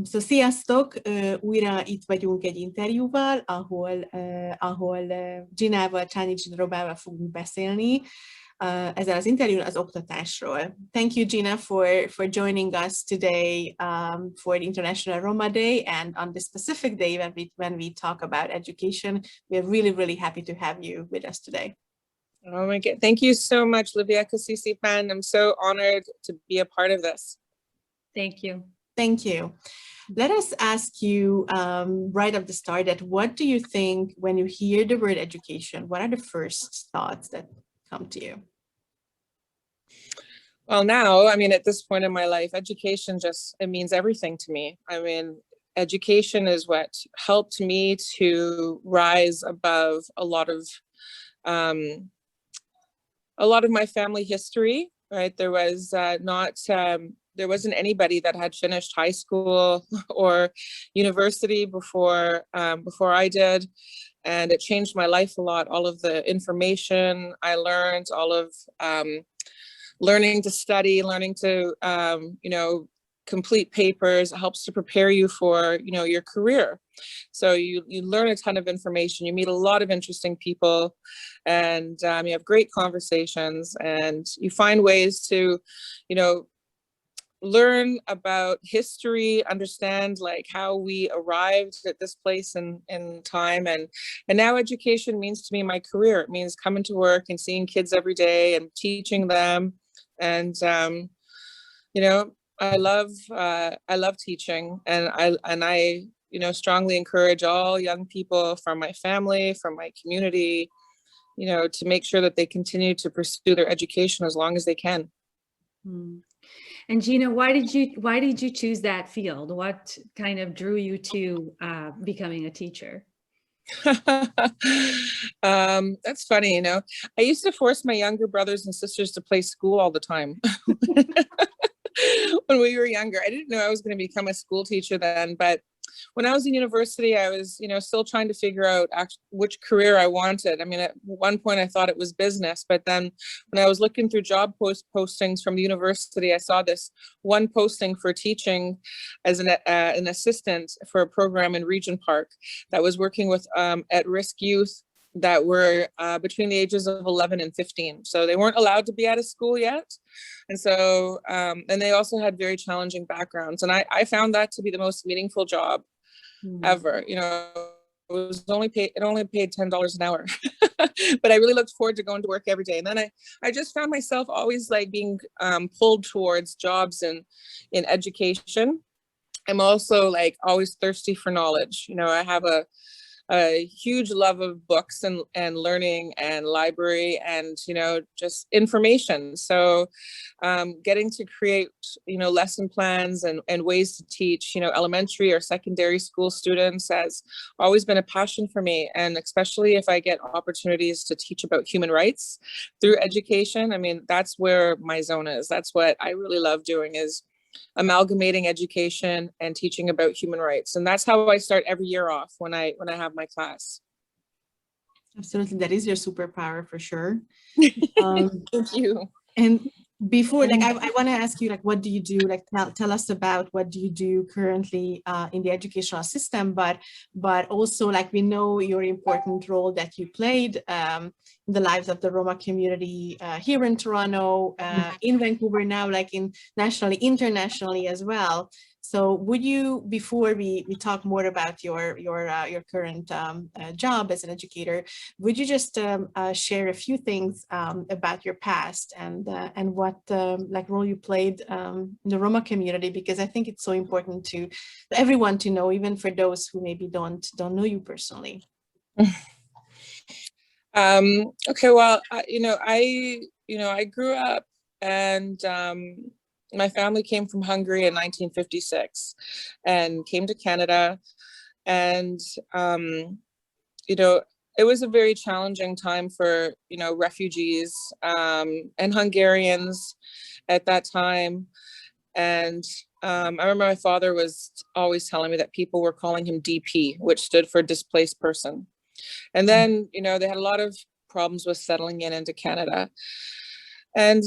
Sziasztok! Újra itt vagyunk egy interjúval, ahol Ginával, Csanyi-Robah-val fogunk beszélni. Ezzel az interjún az oktatásról. Thank you, Gina, for joining us today for the International Roma Day, and on this specific day when we talk about education. We're really, really happy to have you with us today. Oh my God. Thank you so much, Livia Kasisi-Pan. I'm so honored to be a part of this. Thank you. Thank you. Let us ask you right at the start that what do you think when you hear the word education? What are the first thoughts that come to you? Well, now, I mean, at this point in my life, education it means everything to me. I mean, education is what helped me to rise above a lot of my family history, right? There was there wasn't anybody that had finished high school or university before I did. And it changed my life a lot. All of the information I learned, all of learning to study, learning to, complete papers, it helps to prepare you for, your career. So you learn a ton of information, you meet a lot of interesting people, and you have great conversations, and you find ways to, learn about history, understand like how we arrived at this place in time. And now education means to me my career. It means coming to work and seeing kids every day and teaching them. And, I love teaching, and I strongly encourage all young people from my family, from my community, to make sure that they continue to pursue their education as long as they can. Hmm. And Gina, why did you choose that field? What kind of drew you to becoming a teacher? That's funny, I used to force my younger brothers and sisters to play school all the time. When we were younger, I didn't know I was going to become a school teacher then, but when I was in university, I was, still trying to figure out which career I wanted. I mean, at one point I thought it was business, but then when I was looking through job postings from the university, I saw this one posting for teaching as an assistant for a program in Regent Park that was working with at-risk youth that were between the ages of 11 and 15. So they weren't allowed to be out of school yet. And so, and they also had very challenging backgrounds. And I found that to be the most meaningful job ever. It only paid $10 an hour, but I really looked forward to going to work every day. And then I just found myself always like being pulled towards jobs in education. I'm also like always thirsty for knowledge. I have a huge love of books and learning and library and, just information. So getting to create, lesson plans and ways to teach, elementary or secondary school students has always been a passion for me. And especially if I get opportunities to teach about human rights through education, I mean, that's where my zone is. That's what I really love doing, is amalgamating education and teaching about human rights. And that's how I start every year off when I have my class. Absolutely. That is your superpower for sure. Thank you. And before, like, I want to ask you, like, what do you do? Like, tell us about what do you do currently in the educational system, but also, like, we know your important role that you played in the lives of the Roma community here in Toronto, in Vancouver now, like nationally, internationally as well. So would you, before we talk more about your current job as an educator, would you just share a few things about your past and what like role you played in the Roma community? Because I think it's so important for everyone to know, even for those who maybe don't know you personally. Okay, well, I grew up, and my family came from Hungary in 1956 and came to Canada. And, it was a very challenging time for, refugees and Hungarians at that time. And I remember my father was always telling me that people were calling him DP, which stood for displaced person. And then, they had a lot of problems with settling into Canada. And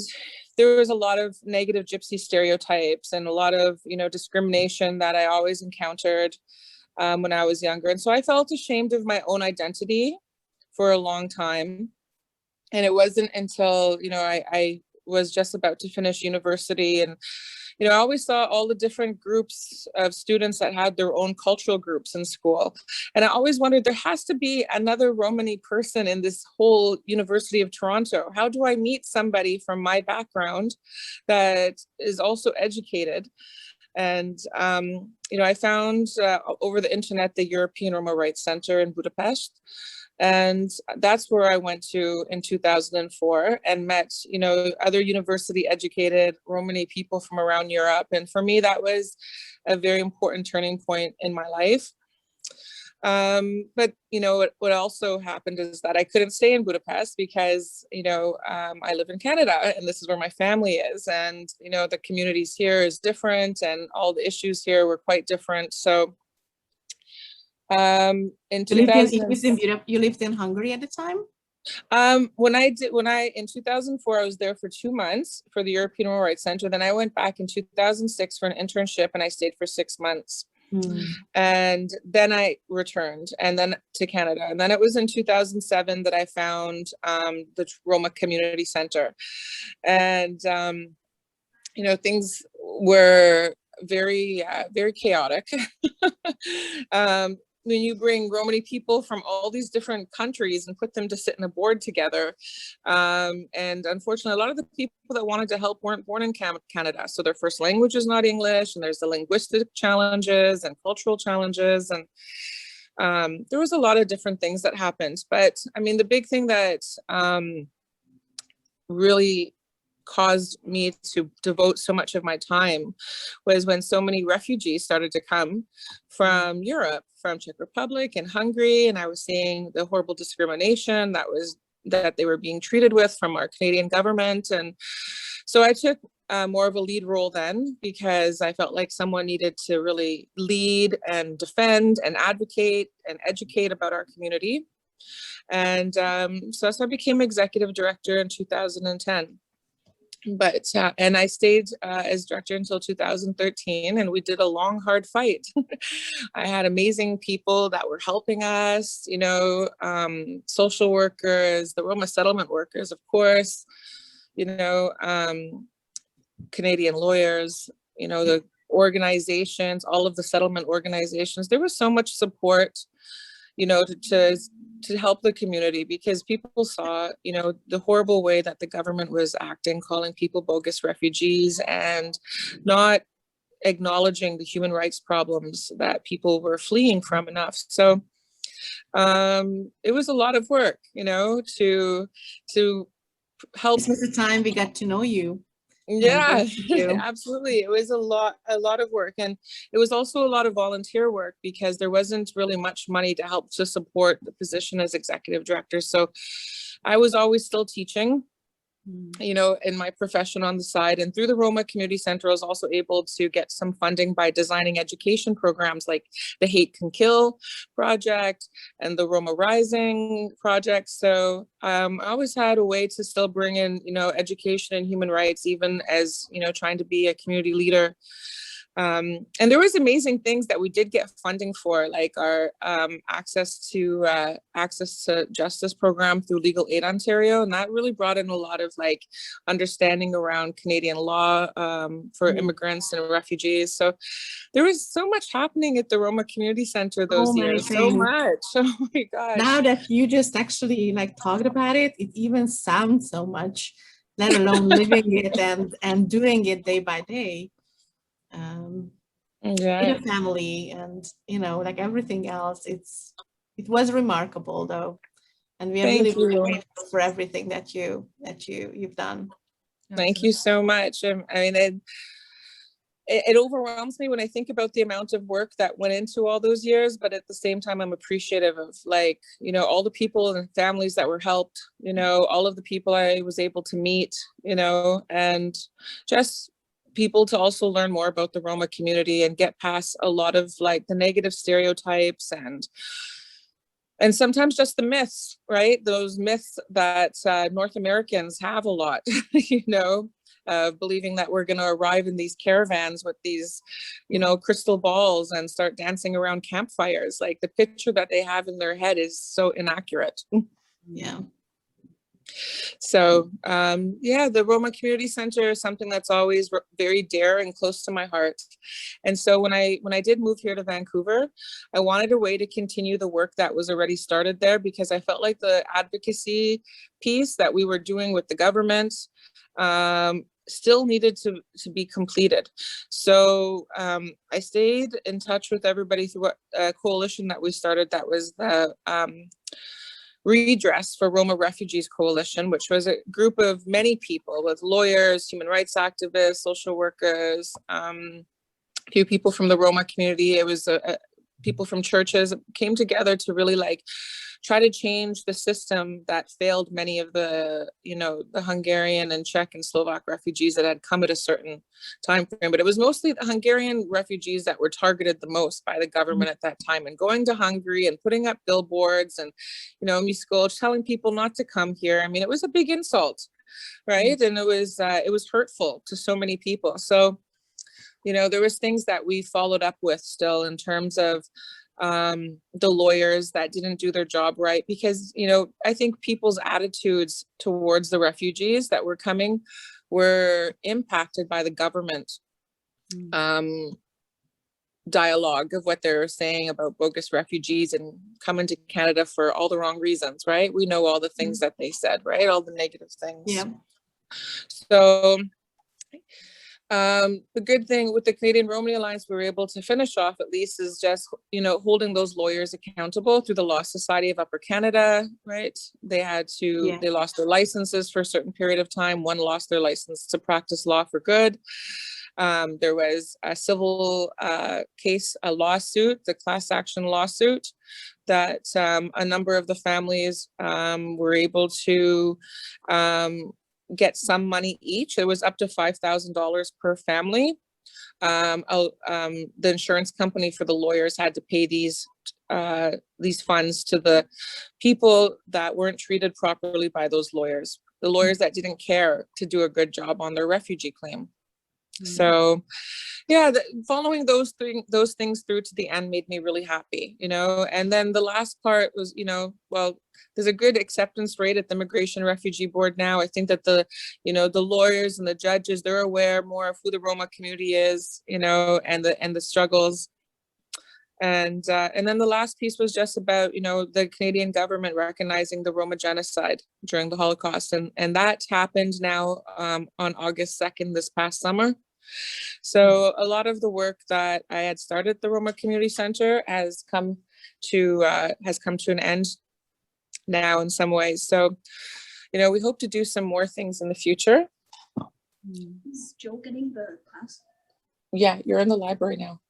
there was a lot of negative gypsy stereotypes and a lot of, discrimination that I always encountered when I was younger. And so I felt ashamed of my own identity for a long time. And it wasn't until, I was just about to finish university, and I always saw all the different groups of students that had their own cultural groups in school. And I always wondered, there has to be another Romani person in this whole University of Toronto. How do I meet somebody from my background that is also educated? And, I found over the internet, the European Roma Rights Center in Budapest. And that's where I went to in 2004 and met, other university educated Romani people from around Europe. And for me, that was a very important turning point in my life. But, what also happened is that I couldn't stay in Budapest because, I live in Canada and this is where my family is. And, the communities here is different and all the issues here were quite different. So in you lived in Hungary at the time? In 2004, I was there for 2 months for the European Roma Rights Center. Then I went back in 2006 for an internship and I stayed for 6 months. And then I returned and then to Canada. And then it was in 2007 that I found the Roma Community Center. And, things were very, very chaotic. When you bring Romani people from all these different countries and put them to sit in a board together. And unfortunately, a lot of the people that wanted to help weren't born in Canada. So their first language is not English, and there's the linguistic challenges and cultural challenges. And there was a lot of different things that happened. But I mean, the big thing that really caused me to devote so much of my time was when so many refugees started to come from Europe, from Czech Republic and Hungary, and I was seeing the horrible discrimination that they were being treated with from our Canadian government. And so I took more of a lead role then, because I felt like someone needed to really lead and defend and advocate and educate about our community. And so I became executive director in 2010. But and I stayed as director until 2013, and we did a long, hard fight. I had amazing people that were helping us, social workers, the Roma settlement workers, of course, Canadian lawyers, the organizations, all of the settlement organizations. There was so much support, to help the community, because people saw, the horrible way that the government was acting, calling people bogus refugees and not acknowledging the human rights problems that people were fleeing from enough. So it was a lot of work, to help. This was the time we got to know you. Yeah, absolutely. It was a lot of work. And it was also a lot of volunteer work, because there wasn't really much money to help to support the position as executive director. So I was always still teaching, in my profession on the side. And through the Roma Community Center, I was also able to get some funding by designing education programs like the Hate Can Kill project and the Roma Rising project. So I always had a way to still bring in, education and human rights, even as, trying to be a community leader. And there was amazing things that we did get funding for, like our access to justice program through Legal Aid Ontario, and that really brought in a lot of understanding around Canadian law for immigrants and refugees. So there was so much happening at the Roma Community Center those years. So much. Oh my gosh! Now that you just actually talked about it, it even sounds so much, let alone living it and doing it day by day. A family and everything else, it was remarkable though, and we are really grateful for everything that you've done. Thank you so much. I mean, it overwhelms me when I think about the amount of work that went into all those years, but at the same time I'm appreciative of all the people and families that were helped, all of the people I was able to meet, and just people to also learn more about the Roma community and get past a lot of the negative stereotypes and sometimes just the myths, right? Those myths that North Americans have a lot, of believing that we're going to arrive in these caravans with these, you know, crystal balls and start dancing around campfires. Like, the picture that they have in their head is so inaccurate. Yeah. So yeah, the Roma Community Center is something that's always very dear and close to my heart. And so when I did move here to Vancouver, I wanted a way to continue the work that was already started there, because I felt like the advocacy piece that we were doing with the government still needed to be completed. So I stayed in touch with everybody through a coalition that we started, that was the Redress for Roma Refugees Coalition, which was a group of many people, with lawyers, human rights activists, social workers, a few people from the Roma community. It was people from churches came together to really like try to change the system that failed many of the, you know, the Hungarian and Czech and Slovak refugees that had come at a certain time frame. But it was mostly the Hungarian refugees that were targeted the most by the government at that time, and going to Hungary and putting up billboards and, you know, Miskolc, telling people not to come here. I mean, it was a big insult, right? And it was hurtful to so many people. So, you know, there was things that we followed up with still in terms of the lawyers that didn't do their job right, because, you know, I think people's attitudes towards the refugees that were coming were impacted by the government dialogue of what they're saying about bogus refugees and coming to Canada for all the wrong reasons, right? We know all the things that they said, right? All the negative things. Yeah. So the good thing with the Canadian Romani Alliance, we were able to finish off at least is just, you know, holding those lawyers accountable through the Law Society of Upper Canada, right? They had to, they lost their licenses for a certain period of time. One lost their license to practice law for good. There was a civil case, a lawsuit, the class action lawsuit, that a number of the families were able to get some money each. It was up to $5,000 per family. The insurance company for the lawyers had to pay these funds to the people that weren't treated properly by those lawyers, the lawyers that didn't care to do a good job on their refugee claim. So yeah, following those things through to the end made me really happy, you know. And then the last part was, you know, well, there's a good acceptance rate at the Immigration Refugee Board now. I think that the lawyers and the judges, they're aware more of who the Roma community is, you know, and the struggles. And then the last piece was just about, you know, the Canadian government recognizing the Roma genocide during the Holocaust. And that happened now on August 2nd this past summer. So a lot of the work that I had started at the Roma Community Center has come to an end now in some ways. So, you know, we hope to do some more things in the future. Is Joe getting the class? Yeah, you're in the library now.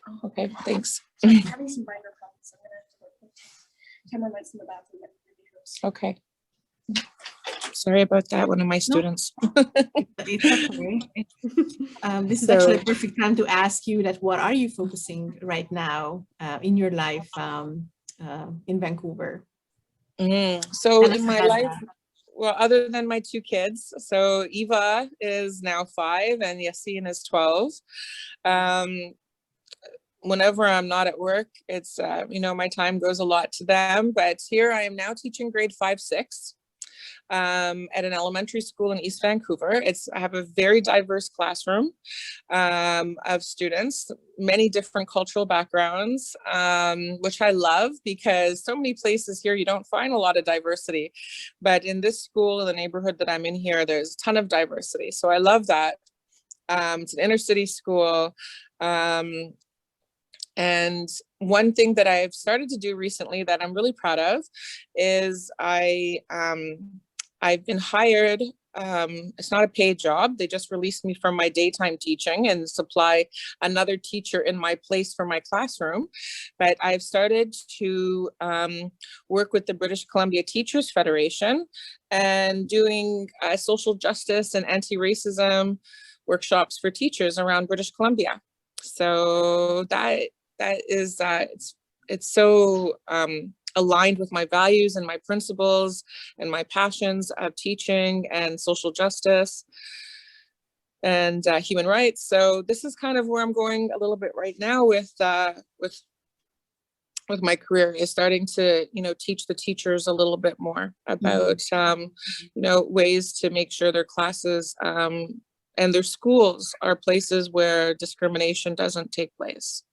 Oh, okay, thanks. So I'm having some binder problems. I'm gonna have to like 10 more minutes in the bathroom. Okay. Sorry about that, one of my students. It's okay. This is actually a perfect time to ask you that what are you focusing right now in your life in Vancouver? So in my life, well, other than my two kids, so Eva is now 5 and Yassine is 12. Whenever I'm not at work, it's, you know, my time goes a lot to them, but here I am now teaching grade 5-6 at an elementary school in East Vancouver. I have a very diverse classroom of students, many different cultural backgrounds, which I love, because so many places here you don't find a lot of diversity, but in this school, in the neighborhood that I'm in here, there's a ton of diversity. So I love that. It's an inner city school. And one thing that I've started to do recently that I'm really proud of is I've been hired. It's not a paid job. They just released me from my daytime teaching and supply another teacher in my place for my classroom. But I've started to work with the British Columbia Teachers Federation and doing social justice and anti-racism workshops for teachers around British Columbia. So that is it's so aligned with my values and my principles and my passions of teaching and social justice. and human rights. So this is kind of where I'm going a little bit right now with my career, is starting to, teach the teachers a little bit more about, ways to make sure their classes and their schools are places where discrimination doesn't take place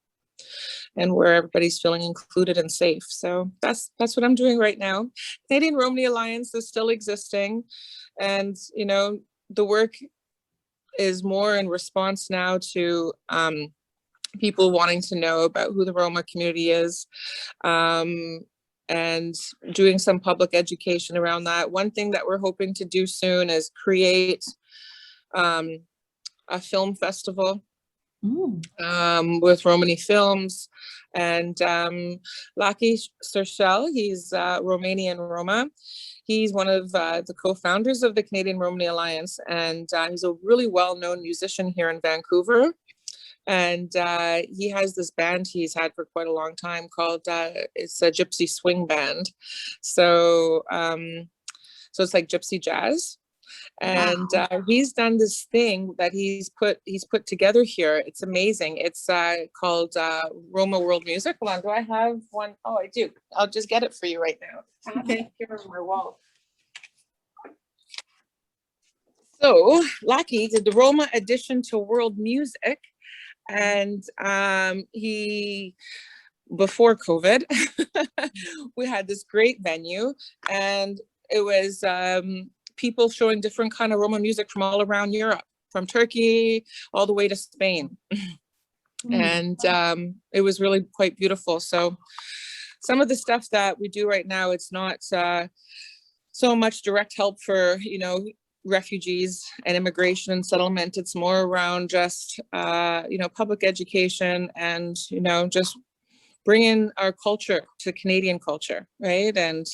and where everybody's feeling included and safe. So that's what I'm doing right now. Canadian Romani Alliance is still existing, and, the work is more in response now to people wanting to know about who the Roma community is, and doing some public education around that. One thing that we're hoping to do soon is create a film festival with Romani films. And Laki Sershel, he's Romanian Roma. He's one of the co-founders of the Canadian Romani Alliance, and he's a really well-known musician here in Vancouver. And he has this band he's had for quite a long time called, it's a gypsy swing band. So, so it's like gypsy jazz. And he's done this thing that he's put together here. It's amazing. It's called Roma World Music. Hold on, do I have one? Oh, I do. I'll just get it for you right now. Okay. Here on my wall. So Laki did the Roma addition to world music, and he, before COVID, we had this great venue, and it was people showing different kind of Roma music from all around Europe, from Turkey all the way to Spain. And it was really quite beautiful. So some of the stuff that we do right now, it's not so much direct help for, refugees and immigration and settlement. It's more around just, public education and, just bringing our culture to Canadian culture, right? And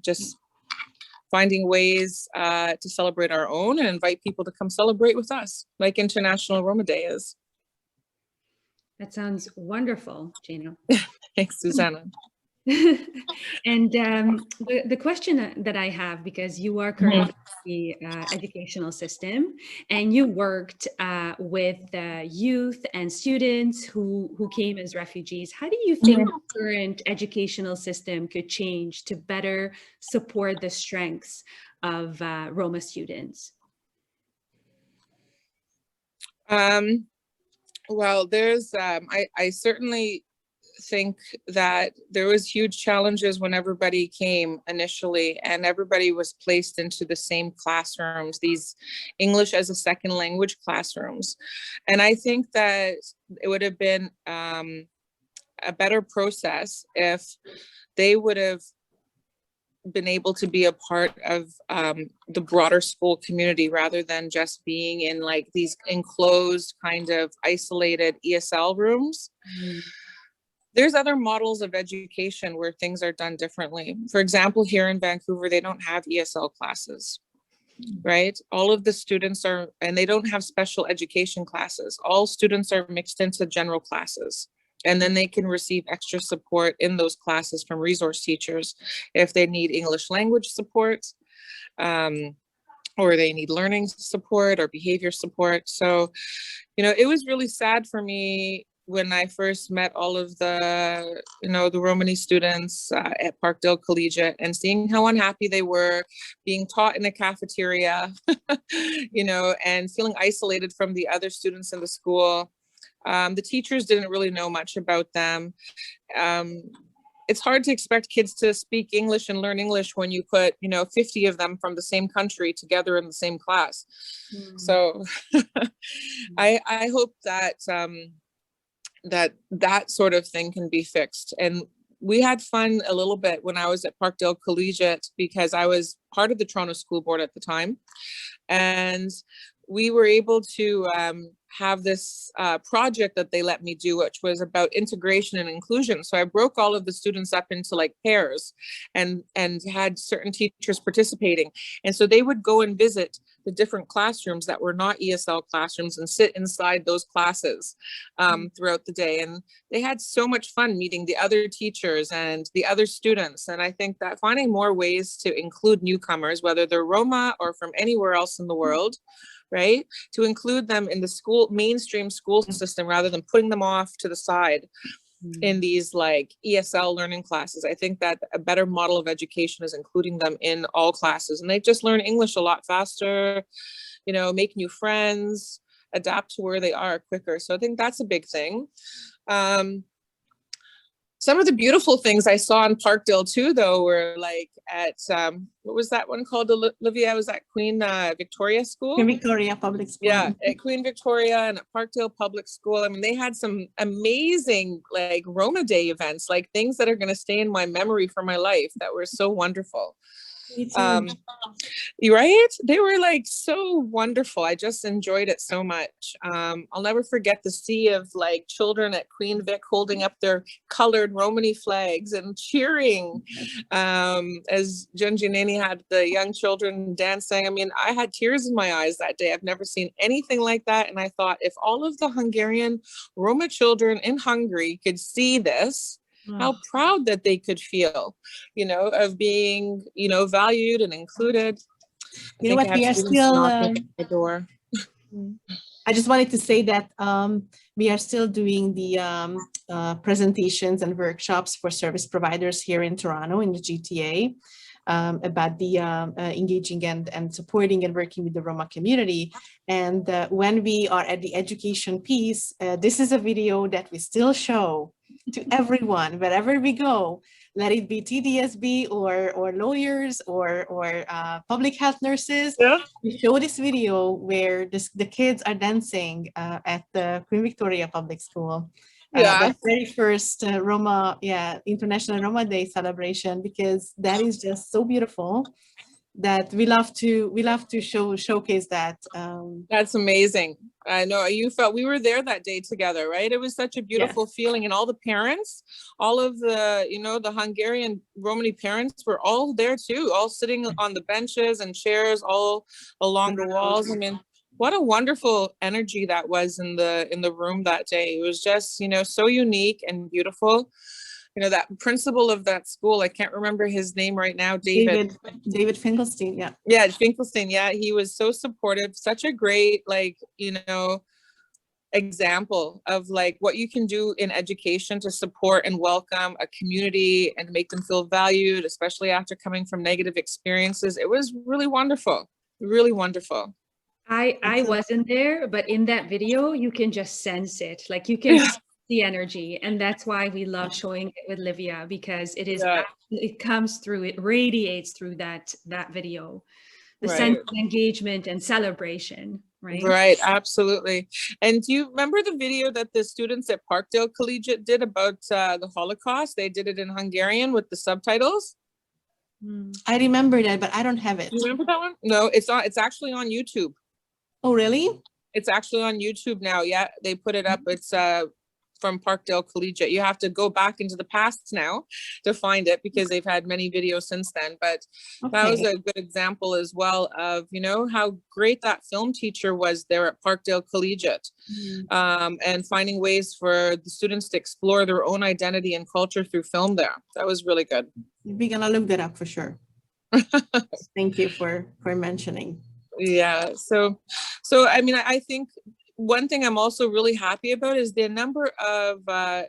just finding ways to celebrate our own and invite people to come celebrate with us, like International Roma Day is. That sounds wonderful, Gina. Thanks, Susanna. And the question that I have, because you are currently in the educational system, and you worked with youth and students who came as refugees, how do you think the current educational system could change to better support the strengths of Roma students? Well, there's, I certainly think that there was huge challenges when everybody came initially, and everybody was placed into the same classrooms, these English as a second language classrooms. And I think that it would have been a better process if they would have been able to be a part of the broader school community, rather than just being in these enclosed kind of isolated ESL rooms. There's other models of education where things are done differently. For example, here in Vancouver, they don't have ESL classes, right? All of the students are, and they don't have special education classes. All students are mixed into general classes. And then they can receive extra support in those classes from resource teachers if they need English language support, or they need learning support or behavior support. So, it was really sad for me when I first met all of the, the Romani students at Parkdale Collegiate, and seeing how unhappy they were being taught in a cafeteria, and feeling isolated from the other students in the school. The teachers didn't really know much about them. It's hard to expect kids to speak English and learn English when you put, 50 of them from the same country together in the same class. So I hope that that sort of thing can be fixed. And we had fun a little bit when I was at Parkdale Collegiate, because I was part of the Toronto School Board at the time. And we were able to have this project that they let me do, which was about integration and inclusion. So I broke all of the students up into pairs and had certain teachers participating. And so they would go and visit the different classrooms that were not ESL classrooms and sit inside those classes throughout the day. And they had so much fun meeting the other teachers and the other students. And I think that finding more ways to include newcomers, whether they're Roma or from anywhere else in the world, right? To include them in the school, mainstream school system, rather than putting them off to the side in these like ESL learning classes. I think that a better model of education is including them in all classes, and they just learn English a lot faster, you know, make new friends, adapt to where they are quicker. So I think that's a big thing. Some of the beautiful things I saw in Parkdale too, though, were like at, what was that one called, Olivia? Was that Queen Victoria School? Queen Victoria Public School. Yeah, at Queen Victoria and at Parkdale Public School. I mean, they had some amazing like Roma Day events, like things that are going to stay in my memory for my life that were so wonderful. Me too. Right? They were like so wonderful. I just enjoyed it so much. I'll never forget the sea of like children at Queen Vic holding up their colored Romani flags and cheering as Junjanini had the young children dancing. I mean, I had tears in my eyes that day. I've never seen anything like that. And I thought, if all of the Hungarian Roma children in Hungary could see this, how proud that they could feel, you know, of being, you know, valued and included. You know what, we are still, the door. I just wanted to say that we are still doing the presentations and workshops for service providers here in Toronto in the GTA about the engaging and supporting and working with the Roma community. And when we are at the education piece, this is a video that we still show to everyone, wherever we go, let it be TDSB or lawyers or public health nurses. Yeah. We show this video where the kids are dancing at the Queen Victoria Public School. The very first International Roma Day celebration, because that is just so beautiful that we love to showcase that. That's amazing. I know you felt, we were there that day together, right? It was such a beautiful feeling, and all the parents, all of the, you know, the Hungarian Romani parents were all there too, all sitting on the benches and chairs all along the walls. I mean, what a wonderful energy that was in the room that day. It was just, you know, so unique and beautiful. You know, that principal of that school, I can't remember his name right now, David Finkelstein, Finkelstein, he was so supportive, such a great, like, you know, example of like what you can do in education to support and welcome a community and make them feel valued, especially after coming from negative experiences. It was really wonderful, really wonderful. I wasn't there, but in that video, you can just sense it. Like you can see the energy, and that's why we love showing it with Livia, because it is it comes through, it radiates through that video, the sense of engagement and celebration, right? Absolutely. And do you remember the video that the students at Parkdale Collegiate did about the Holocaust? They did it in Hungarian with the subtitles. I remember that, but I don't have it. You remember that one? No, it's actually on YouTube. Oh, really? It's actually on YouTube now. Yeah, they put it up. It's from Parkdale Collegiate. You have to go back into the past now to find it, because they've had many videos since then. But that was a good example as well of, you know, how great that film teacher was there at Parkdale Collegiate, and finding ways for the students to explore their own identity and culture through film there. That was really good. We're gonna look that up for sure. Thank you for mentioning. Yeah. So I mean, I think one thing I'm also really happy about is the number of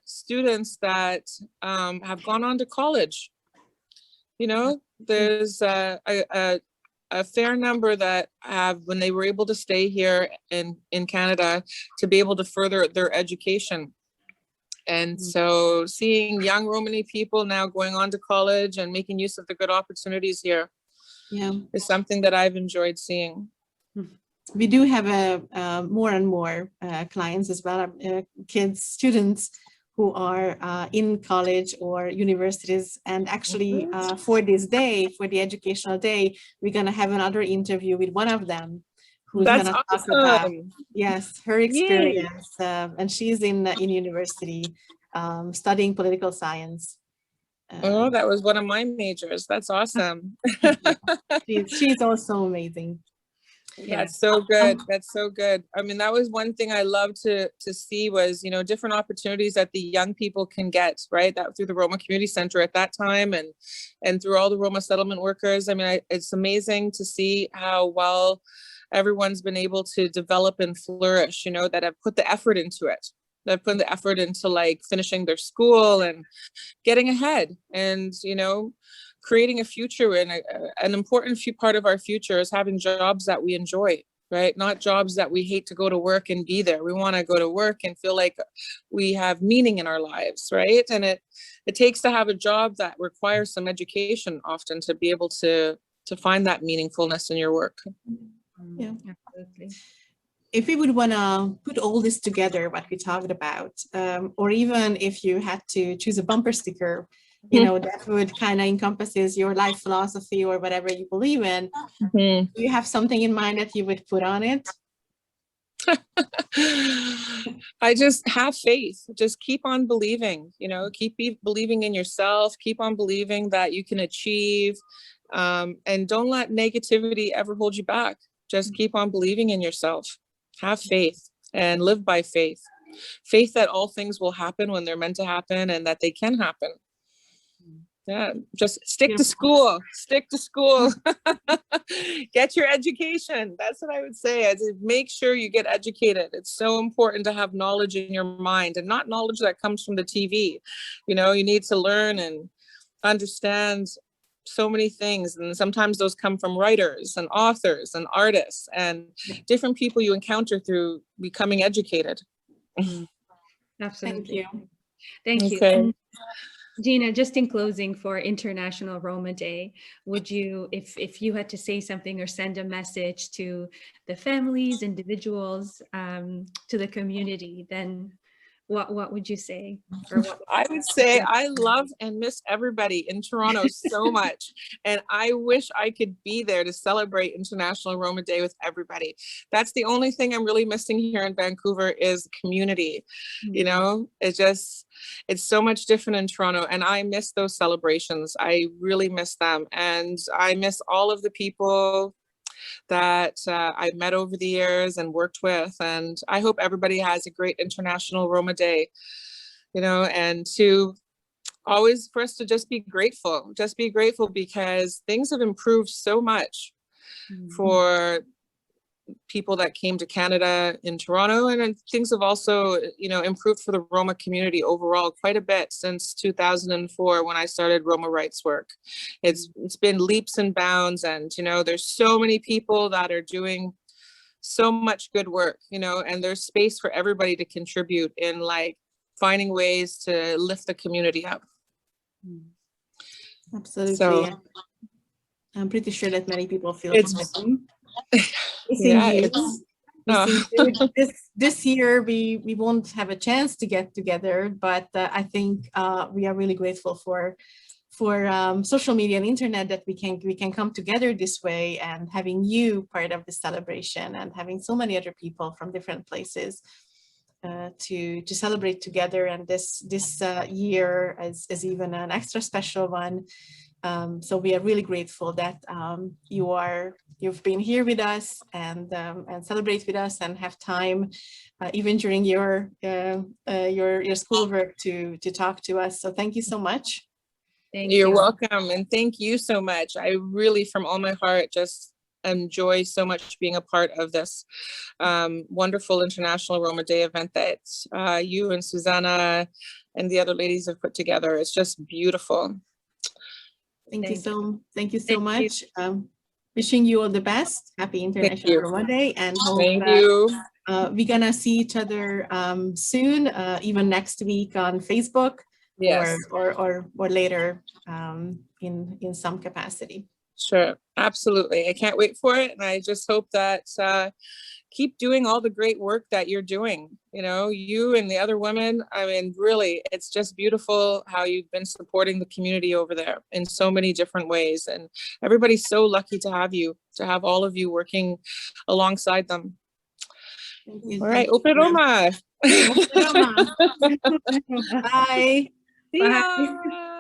students that have gone on to college. You know, there's a fair number that have, when they were able to stay here in Canada, to be able to further their education. And so seeing young Romani people now going on to college and making use of the good opportunities here is something that I've enjoyed seeing. We do have more and more clients as well, students who are in college or universities. And actually for this day, for the educational day, we're going to have another interview with one of them who's going to talk about her experience. And she's in university studying political science. That was one of my majors. That's awesome. She's also amazing. That's so good. That's so good. I mean, that was one thing I loved to see was, you know, different opportunities that the young people can get, right? That through the Roma Community Center at that time and through all the Roma settlement workers. I mean, it's amazing to see how well everyone's been able to develop and flourish, you know, that have put the effort into it, that have put the effort into like finishing their school and getting ahead, and, you know, creating a future. And an important part of our future is having jobs that we enjoy, right? Not jobs that we hate to go to work and be there. We want to go to work and feel like we have meaning in our lives, right? And it takes to have a job that requires some education often to be able to find that meaningfulness in your work. Yeah, absolutely. If we would want to put all this together, what we talked about, or even if you had to choose a bumper sticker, you know, that would kind of encompasses your life philosophy or whatever you believe in. Do you have something in mind that you would put on it? I just have faith. Just keep on believing, you know, keep believing in yourself, keep on believing that you can achieve, and don't let negativity ever hold you back. Just keep on believing in yourself. Have faith and live by faith. Faith that all things will happen when they're meant to happen and that they can happen. Yeah, just stick to school, get your education. That's what I would say. Make sure you get educated. It's so important to have knowledge in your mind, and not knowledge that comes from the TV. You know, you need to learn and understand so many things. And sometimes those come from writers and authors and artists and different people you encounter through becoming educated. Absolutely. Thank you. Thank you. Gina, just in closing for International Roma Day, would you, if you had to say something or send a message to the families, individuals, to the community, then what would you say? Or what I would say I love and miss everybody in Toronto so much. And I wish I could be there to celebrate International Roma Day with everybody. That's the only thing I'm really missing here in Vancouver is community. You know, it's so much different in Toronto, and I miss those celebrations. I really miss them. And I miss all of the people that I've met over the years and worked with. And I hope everybody has a great International Roma Day, you know, and for us to just be grateful because things have improved so much for people that came to Canada in Toronto, and things have also, you know, improved for the Roma community overall quite a bit since 2004 when I started Roma rights work. It's been leaps and bounds, and, you know, there's so many people that are doing so much good work, you know, and there's space for everybody to contribute in like finding ways to lift the community up. Absolutely. So, I'm pretty sure that many people feel yeah, this year we won't have a chance to get together, but I think we are really grateful for social media and internet that we can come together this way, and having you part of the celebration and having so many other people from different places to celebrate together. And this year is even an extra special one. So we are really grateful that you've been here with us and celebrate with us and have time, even during your schoolwork to talk to us. So thank you so much. You're welcome, and thank you so much. I really, from all my heart, just enjoy so much being a part of this wonderful International Roma Day event that you and Susanna and the other ladies have put together. It's just beautiful. Thank you so much. Wishing you all the best. Happy International Roma Day, and hope we're gonna see each other soon, even next week on Facebook, or later in some capacity. Sure, absolutely. I can't wait for it, and I just hope that keep doing all the great work that you're doing. You know, you and the other women, I mean, really, it's just beautiful how you've been supporting the community over there in so many different ways. And everybody's so lucky to have all of you working alongside them. All right, Ope Roma. Bye. See ya.